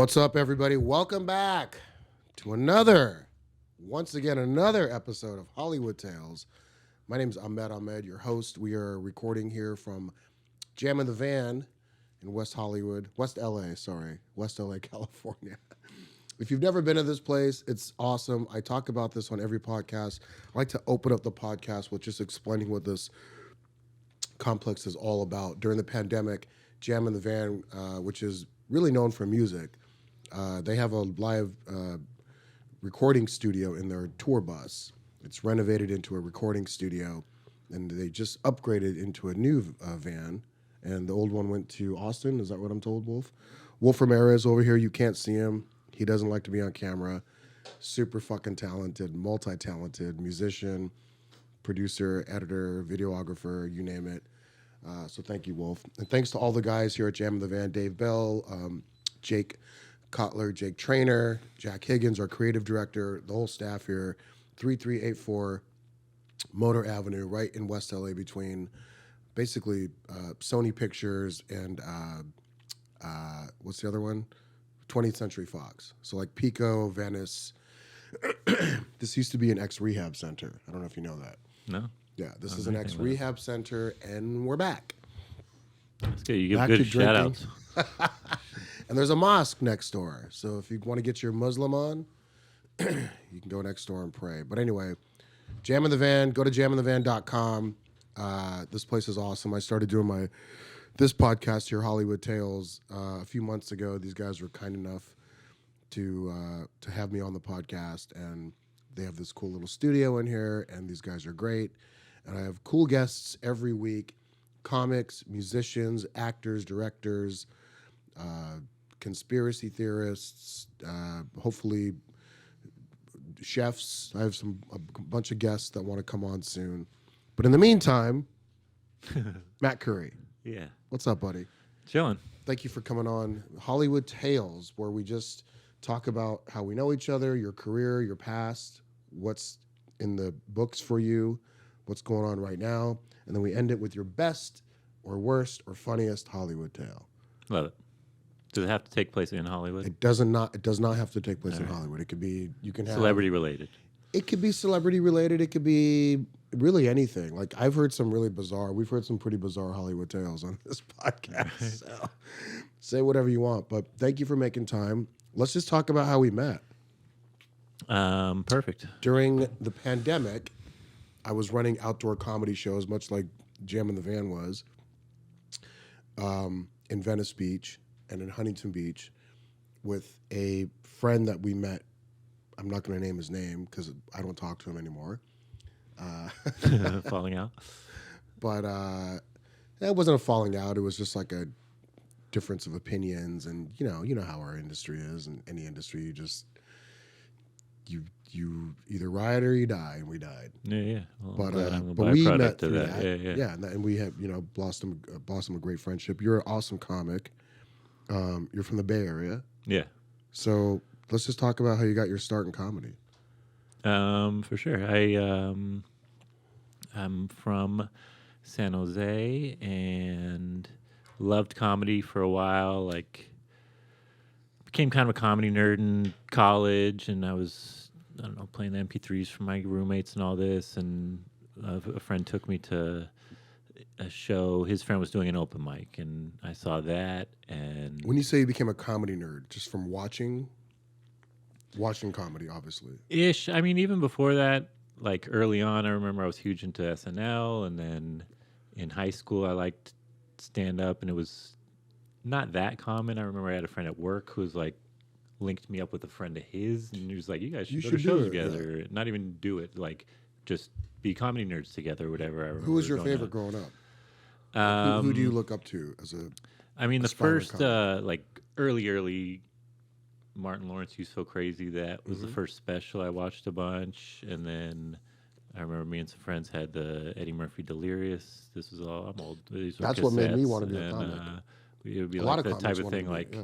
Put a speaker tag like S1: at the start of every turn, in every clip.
S1: What's up, everybody? Welcome back to once again, another episode of Hollywood Tales. My name is Ahmed Ahmed, your host. We are recording here from Jam in the Van in West Hollywood, West LA, California. If you've never been to this place, it's awesome. I talk about this on every podcast. I like to open up the podcast with just explaining what this complex is all about. During the pandemic, Jam in the Van, which is really known for music, they have a live recording studio in their tour bus. It's renovated into a recording studio, and they just upgraded into a new van. And the old one went to Austin. Is that what I'm told, Wolf? Wolf Ramirez over here. You can't see him. He doesn't like to be on camera. Super fucking talented, multi-talented musician, producer, editor, videographer, you name it. So thank you, Wolf. And thanks to all the guys here at Jam in the Van, Dave Bell, Jake Kotler, Jake Trainer, Jack Higgins, our creative director, the whole staff here, 3384 Motor Avenue, right in West LA between basically Sony Pictures and what's the other one? 20th Century Fox. So like Pico, Venice. This used to be an ex-rehab center. I don't know if you know that.
S2: No.
S1: Yeah, this is an ex-rehab center, and we're back.
S2: That's good. You give
S1: Back
S2: good
S1: to drinking.
S2: shout-outs.
S1: And there's a mosque next door. So if you want to get your Muslim on, you can go next door and pray. But anyway, Jam in the Van, go to jaminthevan.com. This place is awesome. I started doing this podcast here, Hollywood Tales, a few months ago. These guys were kind enough to have me on the podcast, and they have this cool little studio in here, and these guys are great. And I have cool guests every week, comics, musicians, actors, directors, conspiracy theorists, hopefully chefs. I have a bunch of guests that want to come on soon. But in the meantime, Matt Curry.
S2: Yeah.
S1: What's up, buddy?
S2: Chilling.
S1: Thank you for coming on Hollywood Tales, where we just talk about how we know each other, your career, your past, what's in the books for you, what's going on right now, and then we end it with your best or worst or funniest Hollywood tale.
S2: Love it. Does it have to take place in Hollywood?
S1: It does not have to take place in Hollywood. It could be
S2: Celebrity related.
S1: It could be celebrity related. It could be really anything. Like we've heard some pretty bizarre Hollywood tales on this podcast. So say whatever you want, but thank you for making time. Let's just talk about how we met.
S2: Perfect.
S1: During the pandemic, I was running outdoor comedy shows, much like Jam in the Van was, in Venice Beach and in Huntington Beach with a friend that we met. I'm not going to name his name because I don't talk to him anymore.
S2: Falling out.
S1: But it wasn't a falling out. It was just like a difference of opinions. And, you know how our industry is. In any industry, you either ride or you die, and we died.
S2: Yeah. Well,
S1: but we met
S2: to
S1: through
S2: that.
S1: that.
S2: Yeah.
S1: And we have blossomed a great friendship. You're an awesome comic. You're from the Bay Area.
S2: Yeah.
S1: So let's just talk about how you got your start in comedy.
S2: For sure. I'm from San Jose and loved comedy for a while. Like, became kind of a comedy nerd in college, and I was, playing the MP3s for my roommates and all this. And a friend took me to a show. His friend was doing an open mic, and I saw that. And
S1: When you say you became a comedy nerd, just from watching comedy, obviously.
S2: Ish. I mean, even before that, like early on, I remember I was huge into SNL, and then in high school, I liked stand up, and it was not that common. I remember I had a friend at work who was like linked me up with a friend of his, and he was like, "You guys should go to shows together." Yeah. Not even do it, like just be comedy nerds together, or whatever.
S1: Who was your favorite growing up? Who do you look up to as a?
S2: I mean, the first like early. Martin Lawrence, You So Crazy, that was the first special I watched a bunch. And then I remember me and some friends had the Eddie Murphy Delirious. This was all, I'm old.
S1: That's what made me want to be a comic.
S2: It would be
S1: a
S2: like that type of thing, like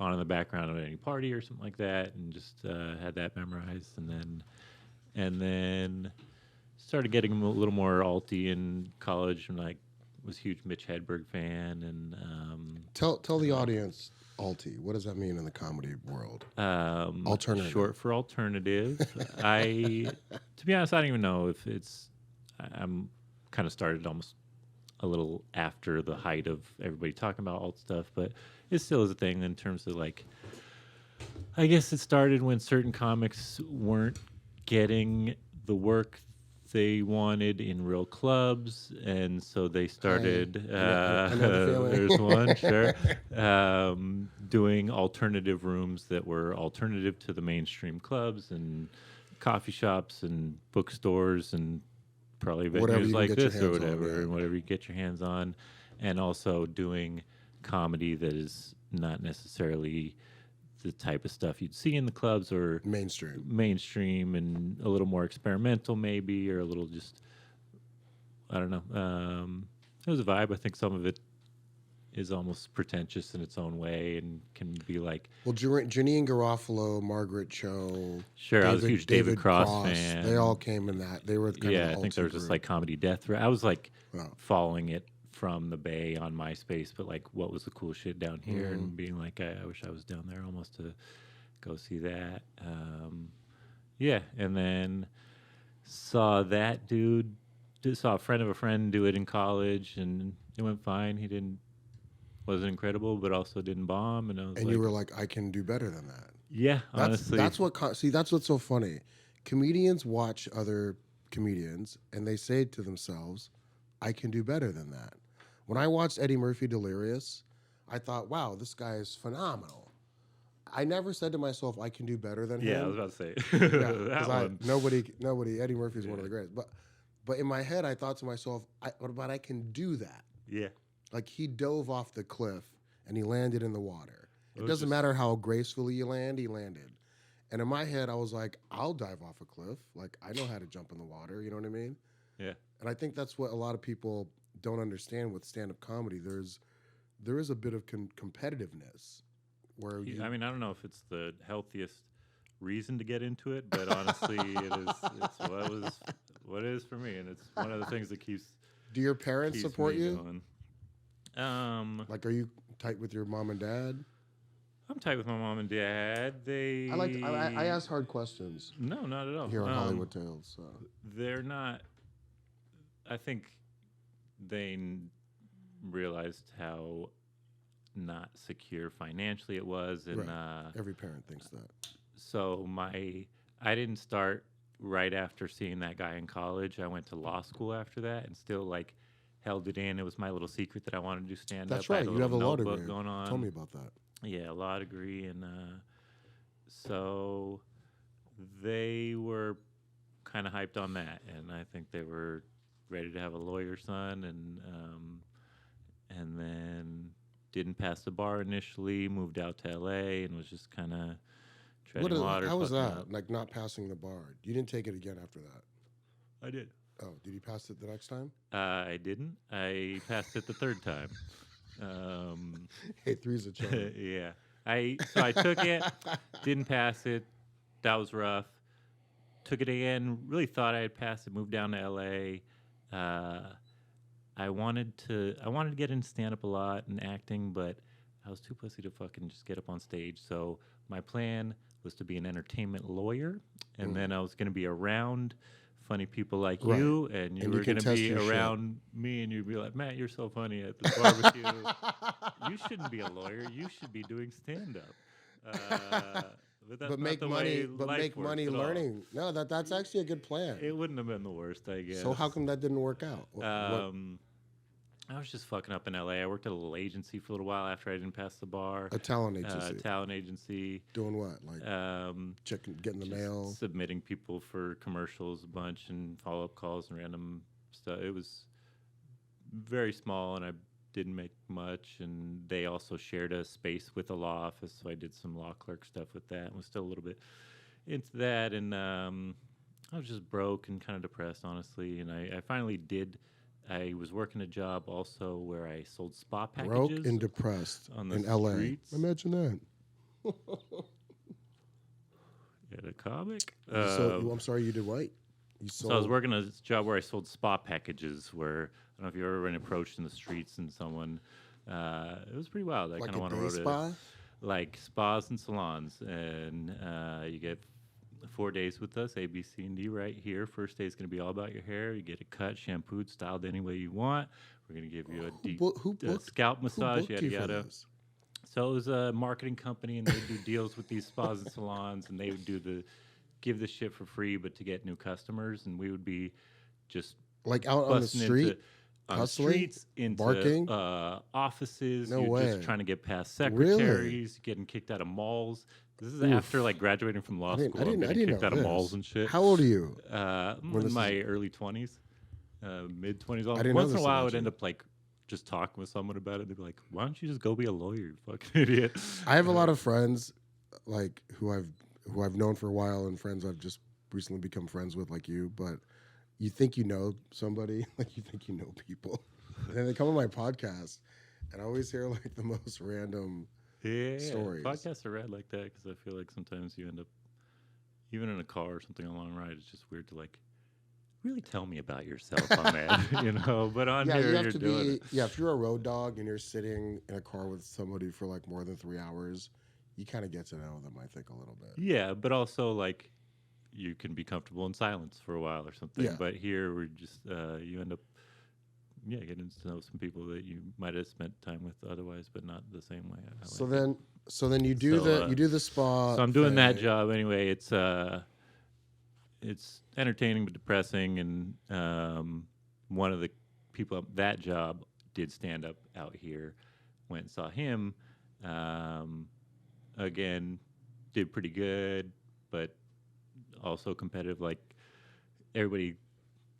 S2: on in the background of any party or something like that, and just had that memorized. And then started getting a little more alty in college, and like was a huge Mitch Hedberg fan. And
S1: tell the audience Alti? What does that mean in the comedy world? Alternative.
S2: Short for alternative. To be honest, I don't even know if I'm kind of started almost a little after the height of everybody talking about alt stuff, but it still is a thing in terms of like, I guess it started when certain comics weren't getting the work they wanted in real clubs, and so they started.
S1: I know the feeling.
S2: There's one, sure, doing alternative rooms that were alternative to the mainstream clubs and coffee shops and bookstores and probably
S1: Whatever
S2: venues
S1: you can
S2: like
S1: get your
S2: this or
S1: hands on,
S2: whatever,
S1: yeah.
S2: and whatever you get your hands on, and also doing comedy that is not necessarily the type of stuff you'd see in the clubs or mainstream and a little more experimental maybe, or a little just, I don't know. It was a vibe. I think some of it is almost pretentious in its own way and can be like,
S1: Well, Janine Garofalo, Margaret Cho,
S2: sure, I was a huge David Cross fan.
S1: They all came in that. They were kind of the
S2: I think there was
S1: group.
S2: just like comedy death threat. I was like
S1: Oh.
S2: following it from the Bay on MySpace, but like what was the cool shit down here,
S1: Mm-hmm.
S2: and being like, I wish I was down there almost to go see that. Yeah, and then saw that dude, saw a friend of a friend do it in college, and it went fine. He wasn't incredible, but also didn't bomb, and I was
S1: And
S2: like,
S1: you were like, I can do better than that.
S2: yeah, honestly,
S1: That's what's so funny. Comedians watch other comedians and they say to themselves, I can do better than that. When I watched Eddie Murphy Delirious, I thought, wow, this guy is phenomenal. I never said to myself, I can do better than him.
S2: yeah, I was about to say,
S1: Yeah,
S2: that one.
S1: nobody. Eddie Murphy is one of the greatest. But in my head, I thought to myself, what about I can do that?
S2: Yeah,
S1: Like he dove off the cliff and he landed in the water. It
S2: was
S1: doesn't
S2: just-
S1: matter how gracefully you land, he landed. And in my head, I was like, I'll dive off a cliff. Like I know how to jump in the water. You know what I mean?
S2: yeah.
S1: And I think that's what a lot of people don't understand with stand-up comedy. There is a bit of competitiveness where
S2: I mean, I don't know if it's the healthiest reason to get into it, but honestly, it's what it is for me, and it's one of the things that keeps.
S1: Do your parents
S2: keeps
S1: support
S2: me
S1: you?
S2: Going.
S1: Like, are you tight with your mom and dad?
S2: I'm tight with my mom and dad.
S1: I ask hard questions
S2: No, not at all.
S1: here on Hollywood Tales. So.
S2: They're not. I think they realized how not secure financially it was, and
S1: Right. Every parent thinks that.
S2: so I didn't start right after seeing that guy in college. I went to law school after that, and still like held it in. It was my little secret that I wanted to do stand up.
S1: That's right. You have a law degree.
S2: going on.
S1: Tell me about that.
S2: Yeah, a law degree, and so they were kind of hyped on that, and I think they were ready to have a lawyer son, and then didn't pass the bar initially, moved out to LA, and was just kind of treading water.
S1: How was
S2: fucking
S1: that?
S2: up.
S1: Like not passing the bar? You didn't take it again after that?
S2: I did.
S1: Oh, did you pass it the next time?
S2: I didn't. I passed it the third time.
S1: Hey, three's a charm.
S2: Yeah. So I took it, didn't pass it. That was rough. Took it again. Really thought I had passed it. Moved down to LA. I wanted to get into stand up a lot and acting, but I was too pussy to fucking just get up on stage. So my plan was to be an entertainment lawyer, and then I was going to be around funny people like
S1: Right.
S2: you, and you
S1: And
S2: were
S1: you can
S2: going to
S1: test
S2: be
S1: your shit.
S2: around me, and you'd be like, Matt, you're so funny at this barbecue. You shouldn't be a lawyer. You should be doing stand up. But that's
S1: But
S2: not
S1: make
S2: the
S1: money.
S2: way
S1: But
S2: life
S1: make
S2: works
S1: money
S2: at all.
S1: learning. No, that's actually a good plan.
S2: It wouldn't have been the worst, I guess.
S1: So how come that didn't work out?
S2: I was just fucking up in LA. I worked at a little agency for a little while after I didn't pass the bar.
S1: A talent agency.
S2: Talent agency.
S1: Doing what? Like getting the
S2: Just
S1: mail.
S2: submitting people for commercials a bunch and follow-up calls and random stuff. It was very small, and I didn't make much. And they also shared a space with a law office, so I did some law clerk stuff with that and was still a little bit into that. And I was just broke and kind of depressed, honestly. And I finally did. I was working a job also where I sold spa packages.
S1: Broke and depressed
S2: on the
S1: in LA.
S2: streets.
S1: Imagine that.
S2: At a comic.
S1: I'm sorry, you did what? You sold.
S2: So I was working a job where I sold spa packages. Where I don't know if you've ever been approached in the streets and someone. It was pretty wild. I
S1: like
S2: kind of
S1: a
S2: want to
S1: day
S2: wrote
S1: spa.
S2: like spas and salons, and you get 4 days with us, A, B, C, and D, right here. First day is going to be all about your hair. You get it cut, shampooed, styled any way you want. We're going to give you a deep
S1: Who booked
S2: scalp
S1: who
S2: massage,
S1: booked
S2: yada
S1: you for
S2: yada.
S1: this?
S2: So it was a marketing company, and they would do deals with these spas and salons, and they would give the shit for free, but to get new customers, and we would be just
S1: Like out on the
S2: busting into
S1: street,
S2: on the
S1: hustling,
S2: streets, into
S1: barking?
S2: offices.
S1: No
S2: You're just
S1: way.
S2: trying to get past
S1: Really?
S2: secretaries, getting kicked out of malls. This is after
S1: Oof.
S2: like graduating from law school. I'm
S1: I
S2: getting
S1: didn't
S2: kicked
S1: know
S2: out of malls
S1: this.
S2: and shit.
S1: How old are you
S2: I'm
S1: when
S2: in
S1: this is?
S2: my early 20s, mid 20s.
S1: I didn't know
S2: Once in a
S1: this
S2: while, I
S1: about
S2: would end
S1: you.
S2: up like just talking with someone about it. They'd be like, "Why don't you just go be a lawyer, you fucking idiot?"
S1: I have a lot of friends, like who I've known for a while, and friends I've just recently become friends with, like you. But you think you know somebody, like you think you know people, and then they come on my podcast, and I always hear like the most random
S2: Yeah,
S1: stories.
S2: podcasts are rad like that because I feel like sometimes you end up, even in a car or something on a long ride, it's just weird to like really tell me about yourself on that, But on
S1: Yeah, you
S2: here,
S1: have
S2: you're
S1: to
S2: doing
S1: be.
S2: it.
S1: Yeah, if you're a road dog and you're sitting in a car with somebody for like more than 3 hours, you kind of get to know them. I think a little bit.
S2: Yeah, but also like you can be comfortable in silence for a while or something.
S1: Yeah.
S2: But here, we're just you end up getting to know some people that you might have spent time with otherwise, but not the same way. I
S1: So
S2: like it.
S1: then, so then
S2: So
S1: you do the spa
S2: so I'm doing that
S1: thing.
S2: job anyway. It's entertaining but depressing, and one of the people at that job did stand up out here. Went and saw him. Um, again, did pretty good, but also competitive. Like everybody,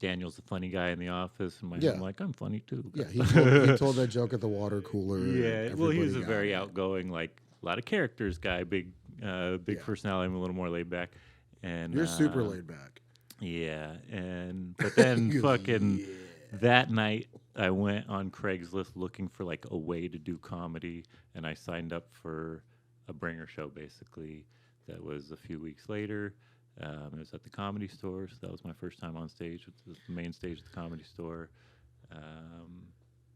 S2: Daniel's the funny guy in the office, and I'm
S1: Yeah,
S2: like, I'm funny too,
S1: yeah. He
S2: guys.
S1: told that joke at the water cooler, and
S2: Yeah, well, he was
S1: everybody
S2: a
S1: got
S2: very
S1: it.
S2: outgoing, like a lot of characters guy, big
S1: Yeah,
S2: personality. I'm a little more laid back, and
S1: you're super laid back.
S2: yeah, and but then
S1: He goes,
S2: fucking
S1: yeah.
S2: that night I went on Craigslist looking for like a way to do comedy, and I signed up for a bringer show basically. That was a few weeks later. It was at the Comedy Store, so that was my first time on stage with the main stage of the Comedy Store. Um,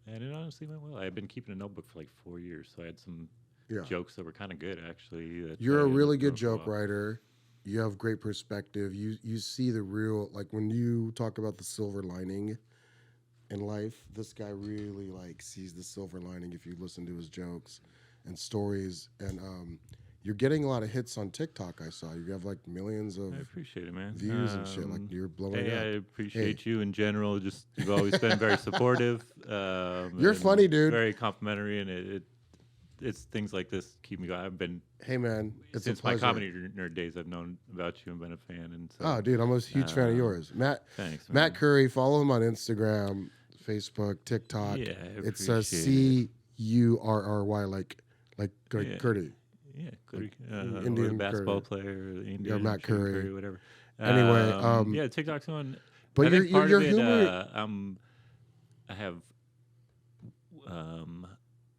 S2: and it honestly went well. I had been keeping a notebook for like 4 years, so I had some
S1: Yeah.
S2: jokes that were kind of good actually. That I
S1: You're a
S2: ended
S1: really
S2: up
S1: good
S2: doing for a
S1: joke
S2: while.
S1: writer. You have great perspective. You see the real, like when you talk about the silver lining in life. This guy really like sees the silver lining if you listen to his jokes and stories. And you're getting a lot of hits on TikTok. I saw you have like millions of
S2: I appreciate it, man.
S1: views and shit. Like you're blowing
S2: Hey, I
S1: up. Hey,
S2: appreciate you in general. Just you've always been very supportive
S1: you're funny,
S2: and
S1: dude.
S2: very complimentary, and it's things like this keep me going. I've been
S1: Hey, man, it's a
S2: since my
S1: pleasure.
S2: comedy nerd days. I've known about you and been a fan, and
S1: Oh,
S2: so
S1: dude, I'm a huge fan of
S2: um,
S1: yours, Matt.
S2: thanks,
S1: Matt
S2: man.
S1: Curry. Follow him on Instagram, Facebook, TikTok.
S2: Yeah, I
S1: It's
S2: appreciate it.
S1: Curry, like
S2: Yeah,
S1: Curry,
S2: yeah,
S1: like
S2: Curry, or the
S1: Indian
S2: basketball
S1: Curry.
S2: player, or the
S1: Yeah,
S2: Indian
S1: Matt
S2: shooting
S1: Curry.
S2: Curry, whatever.
S1: Anyway,
S2: Yeah, TikTok's one.
S1: but
S2: I think part
S1: your
S2: of it,
S1: humor.
S2: I have um,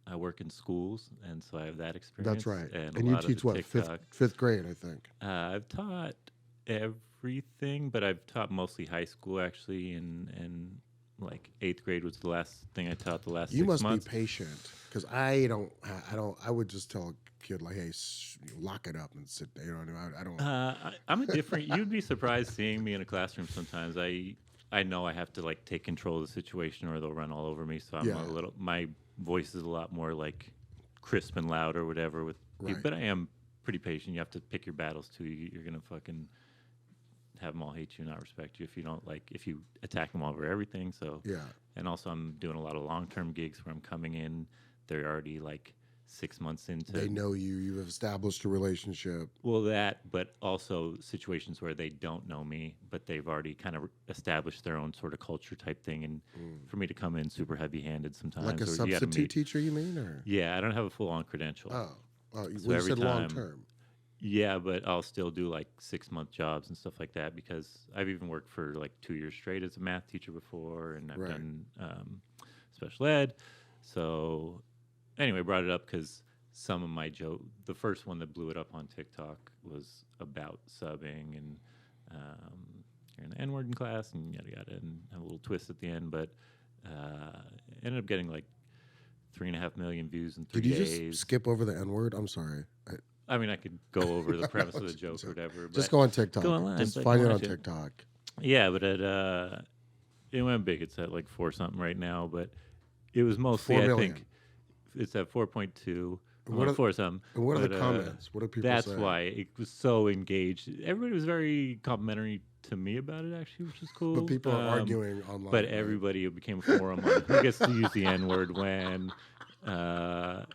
S2: I work in schools, and so I have that
S1: That's
S2: experience,
S1: right.
S2: and a
S1: And you
S2: lot of the
S1: teach what
S2: TikTok.
S1: fifth grade, I think.
S2: I've taught everything, but I've taught mostly high school actually, and like eighth grade was the last thing I taught the last
S1: You
S2: six
S1: must be
S2: months.
S1: patient because I don't. I would just tell a kid like, "Hey, lock it up and sit there." You know what I mean? I don't.
S2: I'm a different. You'd be surprised seeing me in a classroom sometimes. I know I have to like take control of the situation, or they'll run all over me. So I'm
S1: Yeah.
S2: a little. My voice is a lot more like crisp and loud or whatever with
S1: Right.
S2: but I am pretty patient. You have to pick your battles too. You're gonna fucking have them all hate you, not respect you if you don't like if you attack them over everything. So
S1: Yeah.
S2: and also I'm doing a lot of long term gigs where I'm coming in. They're already like 6 months
S1: They
S2: into
S1: know you. You have established a relationship.
S2: well that, but also situations where they don't know me, but they've already kind of established their own sort of culture type thing. And for me to come in super heavy handed
S1: Like a
S2: sometimes, or you got to
S1: substitute
S2: meet.
S1: teacher, you mean? Or
S2: Yeah, I don't have a full on credential.
S1: oh, oh,
S2: So
S1: when you
S2: every
S1: said long
S2: time
S1: term.
S2: yeah, but I'll still do like 6 month jobs and stuff like that because I've even worked for like 2 years straight as a math teacher before, and I've
S1: Right.
S2: done special ed. So anyway, brought it up because some of my joke, the first one that blew it up on TikTok was about subbing and hearing the N word in class and yada yada, and have a little twist at the end, but ended up getting like 3.5 million views in 3
S1: Did you
S2: days.
S1: just skip over the N word? I'm sorry.
S2: I mean, I could go over the premise of the joke or whatever.
S1: Just
S2: but
S1: go on TikTok.
S2: Go online.
S1: Just
S2: Like,
S1: find
S2: go
S1: it
S2: on
S1: on
S2: shit.
S1: TikTok.
S2: Yeah, but it went big. It's at like 4 something right now, but it was mostly
S1: 4
S2: I
S1: million.
S2: think it's at 4.2.
S1: What are-
S2: 4 something.
S1: And what are
S2: But,
S1: the comments? What do people
S2: That's
S1: say?
S2: why it was so engaged. Everybody was very complimentary to me about it, actually, which is cool.
S1: But people are arguing online.
S2: But
S1: right?
S2: everybody, it became a forum on who gets to use the N word when. And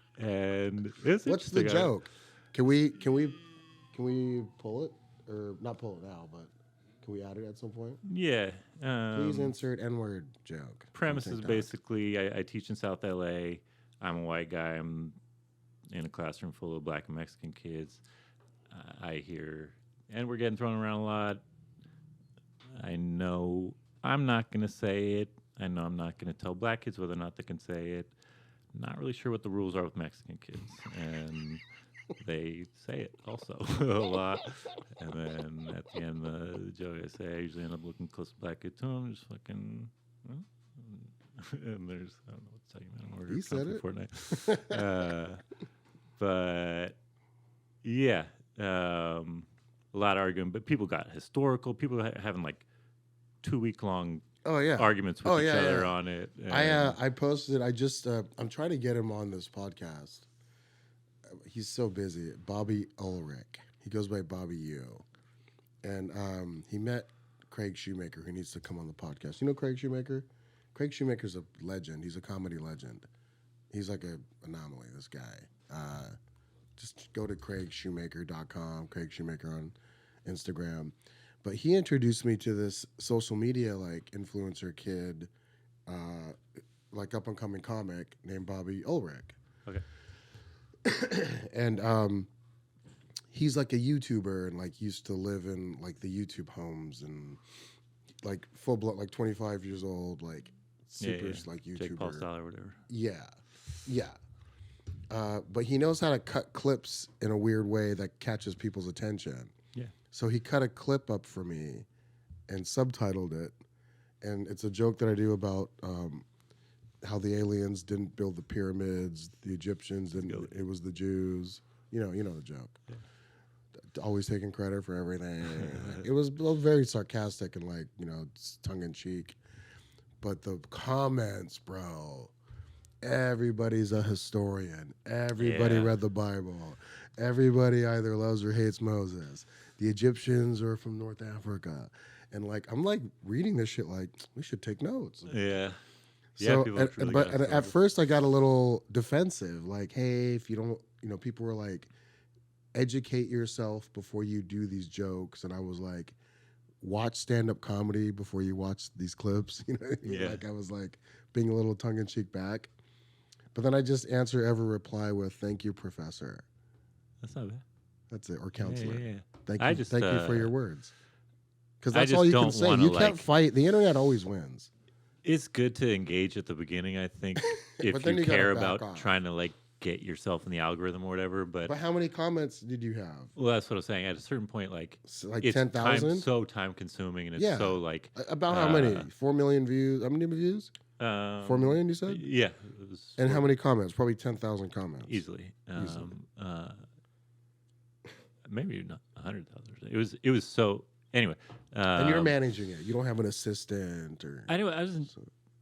S2: it's
S1: What's the
S2: interesting.
S1: joke? Can we pull it or not pull it now? But can we add it at some point?
S2: Yeah.
S1: Please insert N-word joke. from
S2: Premise is
S1: TikTok.
S2: basically I teach in South LA. I'm a white guy. I'm in a classroom full of black and Mexican kids. I hear, and we're getting thrown around a lot. I know I'm not going to say it. I know I'm not going to tell black kids whether or not they can say it. Not really sure what the rules are with Mexican kids. And they say it also a lot. And then at the end of the joke, I say I usually end up looking close to black kid too. I'm just fucking. And there's I don't know what to tell you, man. I'm
S1: He said it.
S2: Fortnite. But yeah, a lot of arguing. But people got historical. People having like 2-week long
S1: Oh yeah.
S2: arguments with
S1: Oh,
S2: each
S1: yeah,
S2: other
S1: yeah.
S2: on it.
S1: I posted. I just I'm trying to get him on this podcast. He's so busy. Bobby Ulrich. He goes by Bobby U. And he met Craig Shoemaker, who needs to come on the podcast. You know Craig Shoemaker? Craig Shoemaker's a legend. He's a comedy legend. He's like an anomaly, this guy. Just go to craigshoemaker.com, Craig Shoemaker on Instagram. But he introduced me to this social media like influencer kid, like up and coming comic named Bobby Ulrich.
S2: Okay.
S1: And he's like a YouTuber and like used to live in like the YouTube homes and like full blood, like 25 years old, like super like YouTuber.
S2: Jake Paul style or whatever.
S1: Yeah. But he knows how to cut clips in a weird way that catches people's attention.
S2: Yeah.
S1: So he cut a clip up for me and subtitled it. And it's a joke that I do about how the aliens didn't build the pyramids, the Egyptians didn't, it was the Jews. You know the joke. Yeah. Always taking credit for everything. It was very sarcastic and like, tongue in cheek. But the comments, bro, everybody's a historian. Everybody read the Bible. Everybody either loves or hates Moses. The Egyptians are from North Africa. And like, I'm like reading this shit like, we should take notes.
S2: Yeah.
S1: So,
S2: people really
S1: but
S2: got
S1: at first I got a little defensive. Like, hey, if you don't, people were like, educate yourself before you do these jokes. And I was like, watch stand-up comedy before you watch these clips. You know what I mean?
S2: Yeah.
S1: Like I was like being a little tongue-in-cheek back. But then I just answer every reply with, thank you, professor.
S2: That's not bad.
S1: That's it. Or counselor.
S2: Yeah.
S1: Thank you. Thank you for your words. Because
S2: I
S1: that's
S2: just
S1: all you can
S2: don't
S1: say.
S2: wanna,
S1: You can't
S2: like-
S1: fight. The internet always wins.
S2: It's good to engage at the beginning, I think, if
S1: But then
S2: you
S1: you gotta
S2: care
S1: back
S2: about
S1: off.
S2: trying to like get yourself in the algorithm or whatever.
S1: But how many comments did you have?
S2: Well, that's what I'm saying. At a certain point, like
S1: Like
S2: it's
S1: 10,000?
S2: so time consuming, and it's
S1: Yeah.
S2: so like
S1: About how many? 4 million views? How many views? 4 million, you said?
S2: Yeah. It was
S1: And how many comments? Probably 10,000 comments.
S2: easily. Maybe not 100,000. It was so anyway.
S1: And you're managing it. You don't have an assistant or.
S2: I know. I wasn't.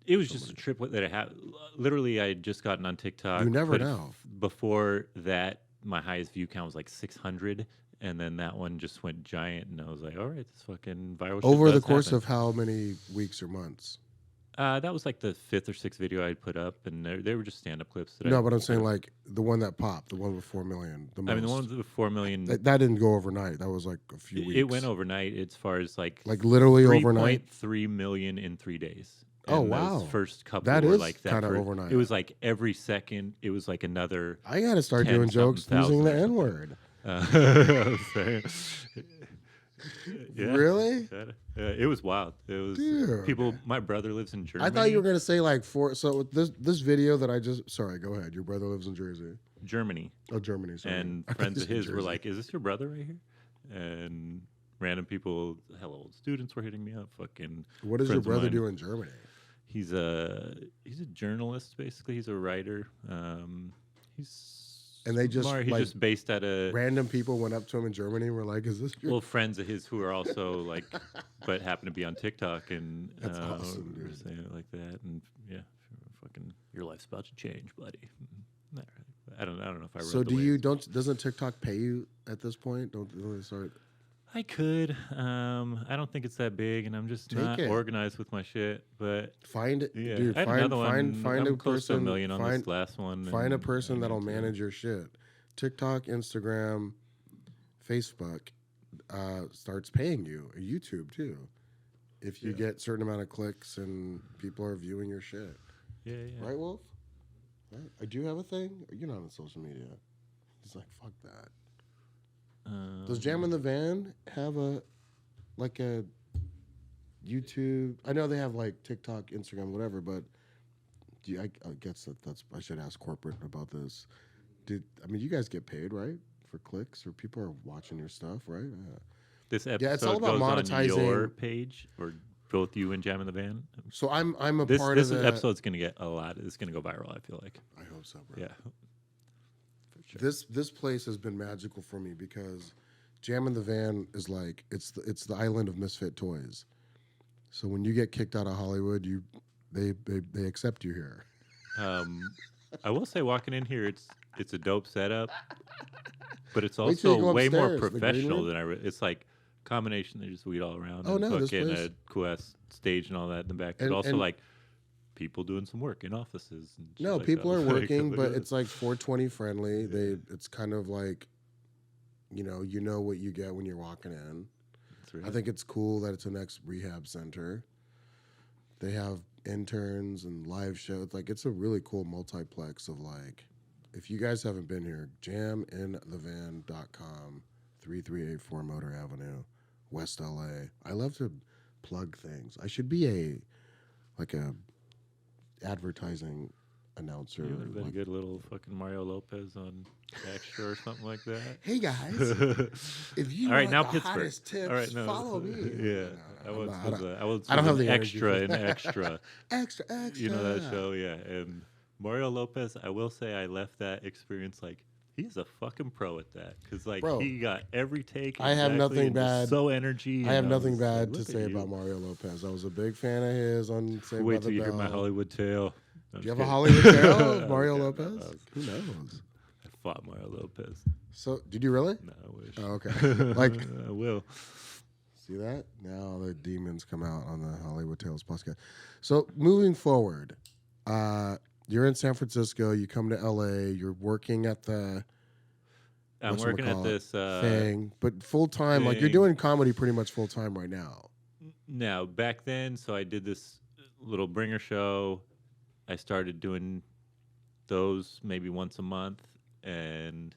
S2: It was just a trip that I had. Literally, I had just gotten on TikTok.
S1: You never
S2: but
S1: know.
S2: Before that, my highest view count was like 600, and then that one just went giant, and I was like, all right, this fucking viral.
S1: Over
S2: shit
S1: the
S2: does
S1: course
S2: happen.
S1: of how many weeks or months?
S2: That was like the 5th or 6th video I'd put up, and they were just stand-up clips.
S1: No, but I'm saying like the one that popped, the one with 4 million. The most.
S2: I mean, the ones with 4 million.
S1: that didn't go overnight. That was like a few weeks.
S2: It went overnight as far as like
S1: literally overnight.
S2: 3.3 million in 3 days.
S1: Oh,
S2: And
S1: wow.
S2: those first couple
S1: That
S2: were
S1: is
S2: like that
S1: kinda
S2: for-
S1: overnight.
S2: It was like every second. It was like another.
S1: I got to start
S2: 10
S1: doing jokes
S2: something
S1: using the
S2: thousand or
S1: N word.
S2: I was saying. Yeah.
S1: Really?
S2: It was wild. It was
S1: Dude.
S2: people. My brother lives in Germany.
S1: I thought you were gonna say like 4. So this video that I just. Sorry, go ahead. Your brother lives in Jersey.
S2: Germany,
S1: Oh, Germany. Sorry.
S2: and
S1: I thought
S2: friends
S1: you
S2: of
S1: said
S2: his were
S1: Jersey.
S2: like, "Is this your brother right here?" And random people, hello, old students were hitting me up. Fucking.
S1: "What does your
S2: friends of
S1: brother
S2: mine.
S1: do in Germany?"
S2: He's a journalist basically. He's a writer. He's
S1: And they just
S2: smart. He's
S1: like
S2: just based out of
S1: random people went up to him in Germany and were like, "Is this your?"
S2: well friends of his who are also like, but happen to be on TikTok and
S1: That's awesome,
S2: were
S1: dude.
S2: saying it like that. And yeah, fucking your life's about to change, buddy. Not really. I don't know if I.
S1: So
S2: read the
S1: do
S2: way
S1: you?
S2: it's-
S1: Doesn't TikTok pay you at this point? Don't they start?
S2: I could. I don't think it's that big, and I'm just
S1: Take
S2: not
S1: it.
S2: organized with my shit. But
S1: Find it,
S2: yeah,
S1: dude.
S2: I had
S1: Find
S2: another one.
S1: find
S2: I'm
S1: a
S2: close to a
S1: person.
S2: million on
S1: Find
S2: this last one.
S1: find a
S2: and
S1: person
S2: I
S1: that'll
S2: need to-
S1: manage your shit. TikTok, Instagram, Facebook starts paying you. YouTube too. If you
S2: Yeah.
S1: get certain amount of clicks and people are viewing your shit,
S2: Yeah, yeah.
S1: right, Wolf? Right? I do have a thing. You're not on social media. He's like, fuck that. Does Jam in the Van have a YouTube? I know they have like TikTok, Instagram, whatever, but I guess that's I should ask corporate about this. You guys get paid, right, for clicks, or people are watching your stuff, right?
S2: This episode
S1: Yeah, it's all about
S2: goes on your
S1: monetizing.
S2: page, or both you and Jam in the Van.
S1: So I'm a
S2: This
S1: part
S2: this
S1: of the.
S2: episode's gonna get a lot. It's gonna go viral. I feel like.
S1: I hope so, bro.
S2: Yeah. For sure.
S1: This place has been magical for me because Jam in the Van is like it's the island of misfit toys. So when you get kicked out of Hollywood, they accept you here.
S2: I will say, walking in here, it's a dope setup, but it's
S1: Wait till you
S2: also
S1: go
S2: way more
S1: upstairs, the green
S2: professional
S1: room?
S2: than it's like combination. There's weed all around.
S1: Oh,
S2: and
S1: no, this
S2: fucking
S1: place-
S2: a cool ass stage and all that in the back.
S1: And-
S2: But also
S1: and-
S2: like people doing some work in offices. And shit
S1: No,
S2: like
S1: people
S2: that.
S1: are
S2: Like,
S1: working,
S2: look
S1: but
S2: at
S1: it's like 420 friendly. It's kind of like, you know what you get when you're walking in.
S2: That's right.
S1: I think it's cool that it's an ex rehab center. They have interns and live shows. Like it's a really cool multiplex of like, if you guys haven't been here, jaminthevan.com, 3384 Motor Avenue, West LA. I love to plug things. I should be a advertising announcer.
S2: You would have been a
S1: like,
S2: good little fucking Mario Lopez on Extra or something like that.
S1: hey guys, if you
S2: All right,
S1: want
S2: now
S1: the
S2: Pittsburgh.
S1: hottest tips,
S2: All right, no,
S1: follow me.
S2: Yeah,
S1: No,
S2: I was
S1: I don't have the energy
S2: extra
S1: for
S2: and
S1: that.
S2: extra.
S1: Extra.
S2: You know that show, yeah. And Mario Lopez, I will say, I left that experience like he's a fucking pro at that because like
S1: Bro,
S2: he got every take.
S1: I have
S2: exactly
S1: nothing
S2: and just
S1: bad-
S2: So energy.
S1: I have
S2: and was
S1: nothing
S2: just like,
S1: bad to
S2: look at
S1: say
S2: you.
S1: about Mario Lopez. I was a big fan of his on Saved by
S2: Wait
S1: the
S2: till you hear
S1: Bell.
S2: my Hollywood tale.
S1: Do you have a Hollywood tale of Mario Lopez? Who knows?
S2: I fought Mario Lopez.
S1: So, did you really?
S2: No, I wish.
S1: Oh, okay. Like,
S2: I will.
S1: see that? Now the demons come out on the Hollywood Tales podcast. So, moving forward, you're in San Francisco. You come to LA. You're working at the
S2: I'm working at
S1: whatchamacallit
S2: this
S1: thing, but full time. Like, you're
S2: thing.
S1: doing comedy pretty much full time right now.
S2: Now, back then, so I did this little bringer show. I started doing those maybe once a month, and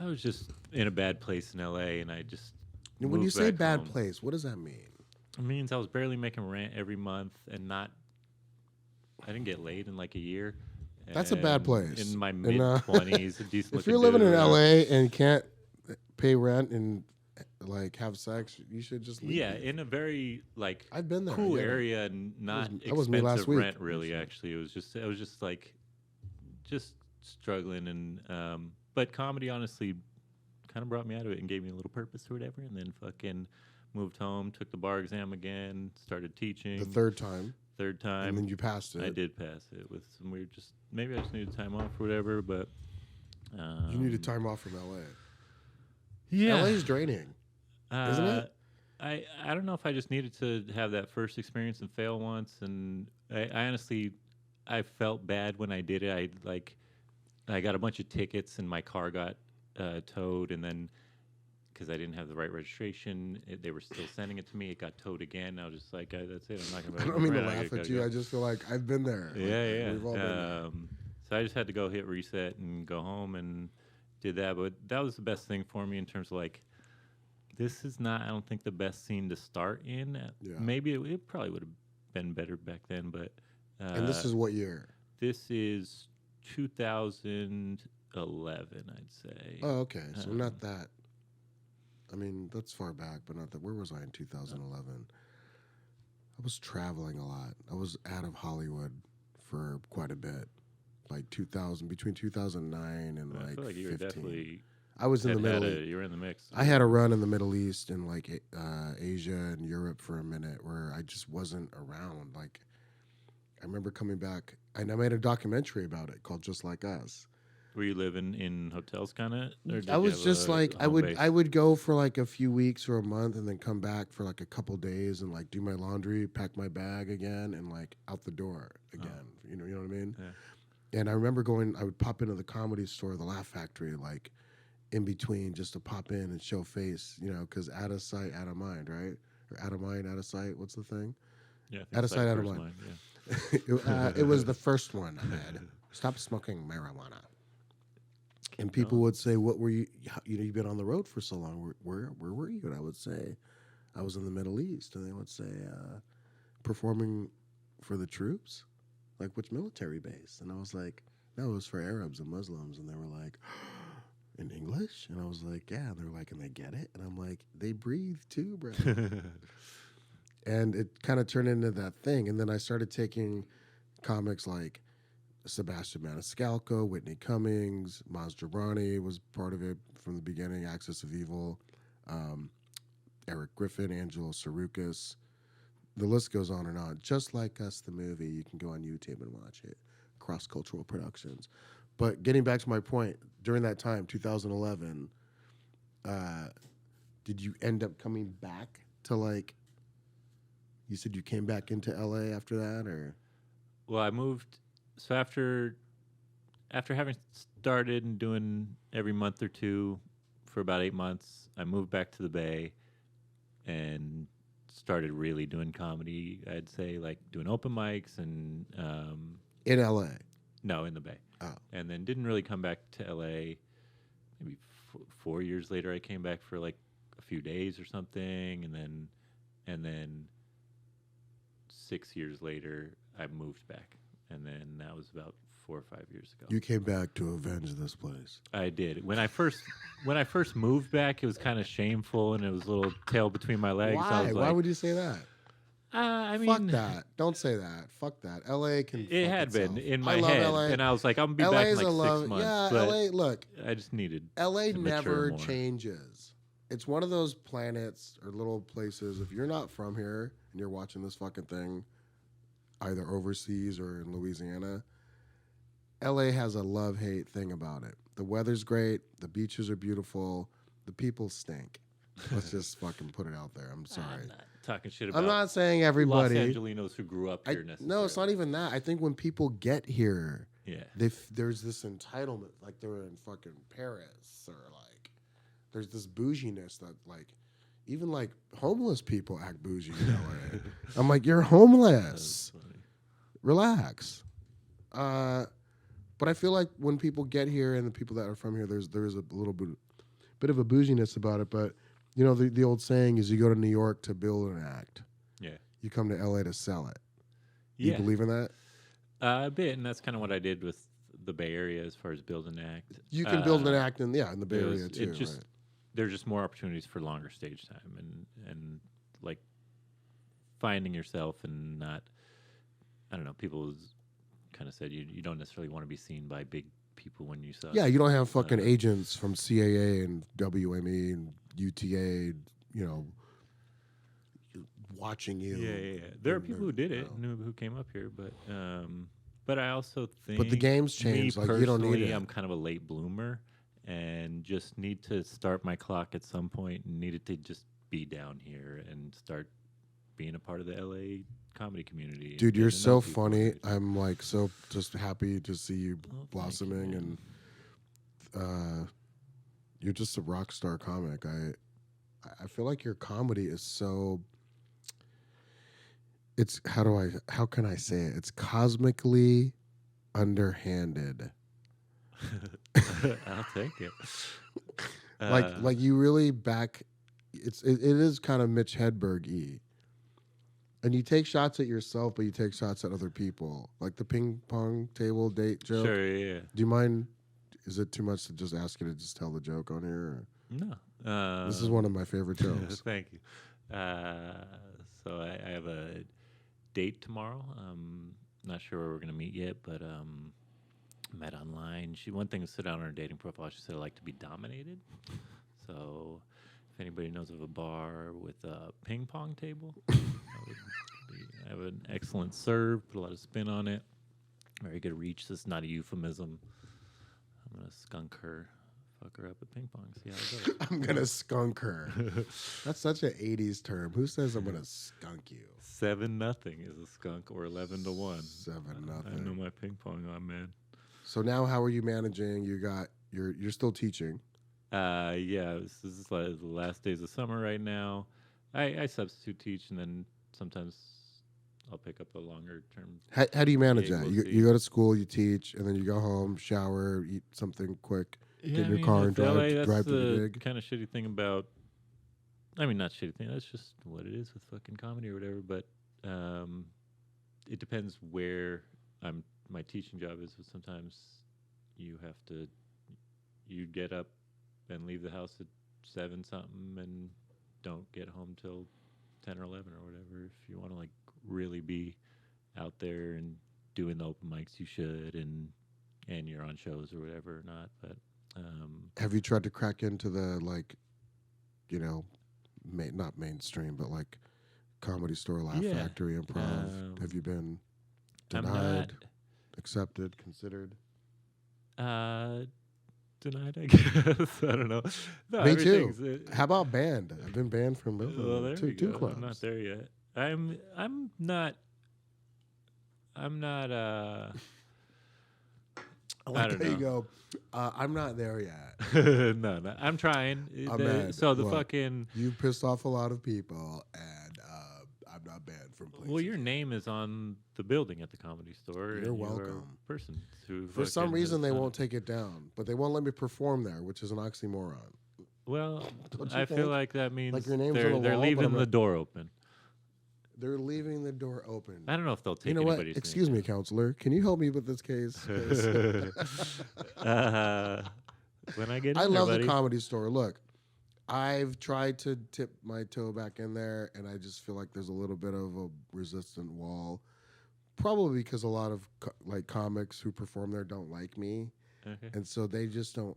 S2: I was just in a bad place in LA, and I just
S1: And when you
S2: moved
S1: say
S2: back
S1: bad
S2: home.
S1: place, what does that mean?
S2: It means I was barely making rent every month, and I didn't get laid in like a year.
S1: That's a bad
S2: And
S1: place.
S2: In my
S1: And,
S2: mid 20s, a decent.
S1: If you're living in LA and can't pay rent and like have sex, you should just leave.
S2: Yeah, in a very like
S1: I've been there.
S2: cool
S1: yeah.
S2: area and not
S1: that was me last
S2: expensive
S1: week,
S2: rent really
S1: actually.
S2: actually. It was just like just struggling and but comedy honestly kind of brought me out of it and gave me a little purpose or whatever, and then fucking moved home, took the bar exam again, started teaching
S1: The third time,
S2: third
S1: and
S2: time.
S1: then you passed it.
S2: I did pass it with some weird just maybe I just needed time off or whatever, but
S1: You needed time off from LA.
S2: yeah.
S1: LA's draining. isn't it?
S2: I don't know if I just needed to have that first experience and fail once, and I honestly I felt bad when I did it. I got a bunch of tickets and my car got towed, and then because I didn't have the right registration, they were still sending it to me. It got towed again. I was just like, that's it. I'm not gonna.
S1: I don't mean to laugh at you. I just feel like I've been there. Like,
S2: yeah.
S1: We've all been there.
S2: So I just had to go hit reset and go home and did that. But that was the best thing for me in terms of like, this is not, I don't think, the best scene to start in.
S1: Yeah.
S2: Maybe it probably would have been better back then, but.
S1: And this is what year?
S2: This is 2011, I'd say.
S1: Oh, okay. So not that. I mean, that's far back, but not that. Where was I in 2011? I was traveling a lot. I was out of Hollywood for quite a bit, like 2000, between 2009 and
S2: I
S1: like
S2: feel like you were
S1: 15.
S2: definitely
S1: I was in the Middle East.
S2: you were in the mix.
S1: I had a run in the Middle East and like Asia and Europe for a minute where I just wasn't around. Like I remember coming back and I made a documentary about it called Just Like Us.
S2: Were you living in hotels, kind of, or did
S1: I
S2: you
S1: was
S2: have
S1: just like
S2: a home base?
S1: I would go for like a few weeks or a month and then come back for like a couple days and like do my laundry, pack my bag again, and like out the door again. You know what I mean?
S2: Yeah.
S1: And I remember going. I would pop into the comedy store, the Laugh Factory, like in between, just to pop in and show face. You know, because out of sight, out of mind, right? Or out of mind, out of sight. What's the thing?
S2: Yeah, I think
S1: Out of
S2: it's
S1: sight,
S2: like
S1: out of
S2: first
S1: mind.
S2: Yeah.
S1: It was the first one I had. Stop smoking marijuana. And people
S2: No.
S1: would say, "What were you? You know, you've been on the road for so long. Where were you?" And I would say, "I was in the Middle East." And they would say, "Performing for the troops, like which military base?" And I was like, "No, it was for Arabs and Muslims." And they were like, "In English?" And I was like, "Yeah." And they were like, "And they get it?" And I'm like, "They breathe too, bro." And it kind of turned into that thing. And then I started taking comics like Sebastian Maniscalco, Whitney Cummings, Maz Jobrani was part of it from the beginning, Axis of Evil, um, Eric Griffin, Angelo Sarukis. The list goes on and on. Just Like Us, the movie, you can go on YouTube and watch it. Cross cultural productions. But getting back to my point, during that time, 2011, uh, did you end up coming back to like? You said you came back into LA after that, or
S2: Well, I moved. So after having started and doing every month or two for about 8 months, I moved back to the Bay and started really doing comedy. I'd say like doing open mics and
S1: in LA?
S2: no, in the Bay,
S1: Oh,
S2: and then didn't really come back to LA. Maybe 4 years later, I came back for like a few days or something, and then 6 years later, I moved back, and then that was about 4 or 5 years ago.
S1: you came back to avenge this place.
S2: I did. When I first moved back, it was kind of shameful, and it was a little tail between my legs. I
S1: Why?
S2: was
S1: Why
S2: like,
S1: would you say that?
S2: I
S1: Fuck
S2: mean,
S1: that. Don't say that. Fuck that. LA can.
S2: it
S1: fuck
S2: had
S1: itself.
S2: been in
S1: I
S2: my
S1: love
S2: head,
S1: LA.
S2: and I was like, I'm gonna be back
S1: LA's
S2: in
S1: a
S2: like
S1: love.
S2: 6 months,
S1: Yeah,
S2: but
S1: LA. Look,
S2: I just needed
S1: LA
S2: to mature
S1: never
S2: more.
S1: changes. It's one of those planets or little places. If you're not from here and you're watching this fucking thing, either overseas or in Louisiana, LA has a love-hate thing about it. The weather's great. The beaches are beautiful. The people stink. Let's just fucking put it out there. I'm sorry.
S2: I'm not talking shit about
S1: I'm not saying
S2: Los
S1: everybody.
S2: Angelinos who grew up here necessarily.
S1: No, it's not even that. I think when people get here,
S2: Yeah.
S1: there's this entitlement, like they're in fucking Paris, or like there's this bouginess that like even like homeless people act bougie in LA. I'm like, you're homeless.
S2: That's funny.
S1: Relax. But I feel like when people get here and the people that are from here, there's a little bit of a bouginess about it. But you know, the old saying is, you go to New York to build an act.
S2: Yeah.
S1: You come to LA to sell it.
S2: Yeah.
S1: You believe in that?
S2: A bit, and that's kind of what I did with the Bay Area as far as building an act.
S1: You can build an act in the Bay Area too.
S2: It just
S1: right?
S2: there's just more opportunities for longer stage time and like finding yourself and not. I don't know. People kind of said you don't necessarily want to be seen by big people when you suck.
S1: Yeah, you don't have fucking agents from CAA and WME and UTA, you know, watching you.
S2: Yeah. There are people who did it, who came up here, but I also think.
S1: But the game's changed.
S2: Me
S1: Like, you don't need
S2: personally,
S1: it.
S2: I'm kind of a late bloomer, and just need to start my clock at some point, and needed to just be down here and start being a part of the LA comedy community. and
S1: Dude, you're
S2: getting to
S1: so
S2: know people,
S1: funny.
S2: dude.
S1: I'm like so just happy to see you
S2: Oh, thank you,
S1: blossoming,
S2: man.
S1: and you're just a rock star comic. I feel like your comedy is so. It's how can I say it? It's cosmically underhanded.
S2: I'll take it.
S1: Like you really back. It is kind of Mitch Hedberg-y. And you take shots at yourself, but you take shots at other people. Like the ping pong table date joke.
S2: Sure, yeah.
S1: Do you mind? Is it too much to just ask you to just tell the joke on here? Or?
S2: No.
S1: This is one of my favorite jokes.
S2: Thank you. So I have a date tomorrow. Not sure where we're gonna meet yet, but met online. One thing to sit out on her dating profile. She said I like to be dominated. So, if anybody knows of a bar with a ping pong table, I have an excellent serve. Put a lot of spin on it. Very good reach. This is not a euphemism. I'm gonna skunk her, fuck her up at ping pong. See how it goes.
S1: I'm gonna skunk her. That's such an '80s term. Who says I'm gonna skunk you?
S2: 7-0 is a skunk, or 11-1.
S1: 7-0.
S2: I know my ping pong on, man.
S1: So now, how are you managing? You're still teaching.
S2: Yeah, this is like the last days of summer right now. I substitute teach, and then sometimes I'll pick up a longer term.
S1: How do you manage
S2: gig,
S1: that?
S2: we'll
S1: You
S2: see.
S1: go to school, you teach, and then you go home, shower, eat something quick, get in your car and
S2: with LA,
S1: drive
S2: that's
S1: to the
S2: the
S1: gig.
S2: kind of shitty thing about. I mean, not shitty thing. That's just what it is with fucking comedy or whatever. But it depends where my teaching job is. But sometimes you have to. You get up and leave the house at 7 something and don't get home till 10 or 11 or whatever. If you want to like really be out there and doing the open mics, you should, and you're on shows or whatever or not. But
S1: Have you tried to crack into the not mainstream, but like Comedy Store, Laugh
S2: Yeah.
S1: Factory, Improv? Have you been
S2: I'm
S1: denied, accepted, considered?
S2: denied, I guess. I don't know. No,
S1: Me too.
S2: everything's,
S1: How about banned? I've been banned from both of
S2: well,
S1: them.
S2: there you
S1: Two
S2: go.
S1: clubs.
S2: I'm not there yet. I'm not. I'm not.
S1: I like
S2: I don't
S1: how you
S2: know.
S1: go. I'm not there yet.
S2: No. I'm trying.
S1: Ahmed,
S2: So the
S1: look,
S2: fucking.
S1: You've pissed off a lot of people, and I'm not banned from places.
S2: Well, your name is on the building at the Comedy Store.
S1: You're
S2: and you're
S1: welcome.
S2: a person who
S1: For some
S2: fucking
S1: reason,
S2: has
S1: they
S2: done
S1: won't
S2: it.
S1: take it down, but they won't let me perform there, which is an oxymoron.
S2: Well,
S1: Don't you
S2: I
S1: think?
S2: feel like that means
S1: your name's on
S2: they're
S1: the
S2: they're
S1: wall, but
S2: leaving
S1: I'm
S2: the
S1: not-
S2: door open.
S1: They're leaving the door open.
S2: I don't know if they'll take
S1: You know what?
S2: anybody's
S1: Excuse
S2: name
S1: me, counselor. Can you help me with this case? 'Cause
S2: when I get in
S1: I
S2: there,
S1: love the
S2: buddy.
S1: Comedy Store. Look, I've tried to tip my toe back in there, and I just feel like there's a little bit of a resistant wall. Probably because a lot of comics who perform there don't like me,
S2: Okay.
S1: and so they just don't.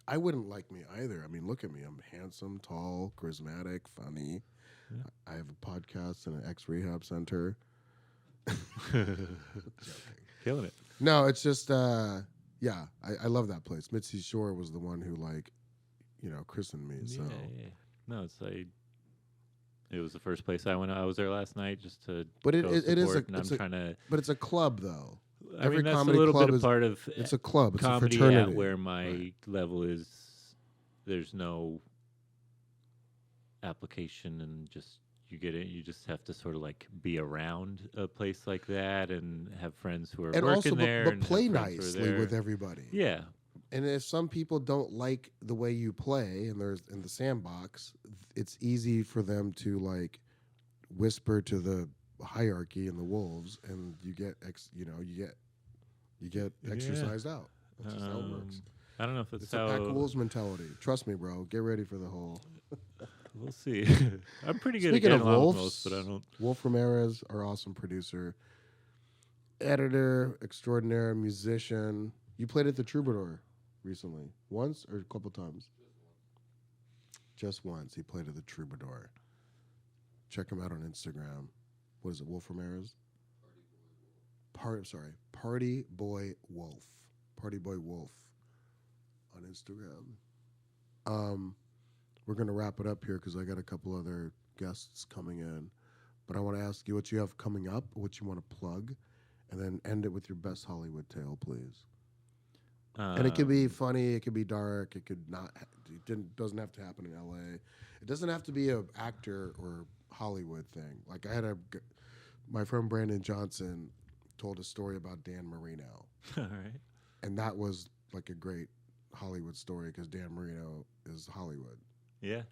S1: I wouldn't like me either. I mean, look at me. I'm handsome, tall, charismatic, funny.
S2: Yeah.
S1: I have a podcast in an ex-rehab center. Joking.
S2: Killing it.
S1: No, it's just, yeah, I love that place. Mitzi Shore was the one who, christened me. So
S2: Yeah. No, it's like it was the first place I went. I was there last night just to
S1: But it
S2: go
S1: is a-
S2: support, and I'm
S1: it's a-
S2: trying to.
S1: But it's a club, though.
S2: I
S1: every
S2: mean, that's a
S1: comedy
S2: little
S1: club
S2: bit of
S1: is-
S2: part of
S1: It's a club. It's a
S2: comedy
S1: fraternity.
S2: at where my
S1: Right.
S2: level is. There's no application, and just you get it. You just have to sort of like be around a place like that and have friends who are
S1: And
S2: working
S1: also,
S2: there,
S1: but
S2: and have
S1: play
S2: friends who are
S1: nicely
S2: there.
S1: with everybody.
S2: Yeah,
S1: And if some people don't like the way you play, and there's in the sandbox, it's easy for them to whisper to the hierarchy and the wolves, and you get you get exercised out. That's just how it works.
S2: I don't know if that's
S1: It's a
S2: how.
S1: pack of wolves mentality. Trust me, bro. Get ready for the whole.
S2: We'll see. I'm pretty good
S1: Speaking
S2: at
S1: of
S2: getting along with
S1: wolves,
S2: most, but I don't.
S1: Wolf Ramirez, our awesome producer, editor extraordinaire, musician. You played at the Troubadour recently, once or a couple times? Just once. He played at the Troubadour. Check him out on Instagram. What is it, Wolf Ramirez? Party Boy Wolf. Party Boy Wolf on Instagram. We're gonna wrap it up here because I got a couple other guests coming in, but I want to ask you what you have coming up, what you want to plug, and then end it with your best Hollywood tale, please. And it could be funny, it could be dark, it could not. Doesn't have to happen in L.A. It doesn't have to be a actor or Hollywood thing. Like my friend Brandon Johnson told a story about Dan Marino,
S2: All right.
S1: and that was like a great Hollywood story because Dan Marino is Hollywood.
S2: Yeah.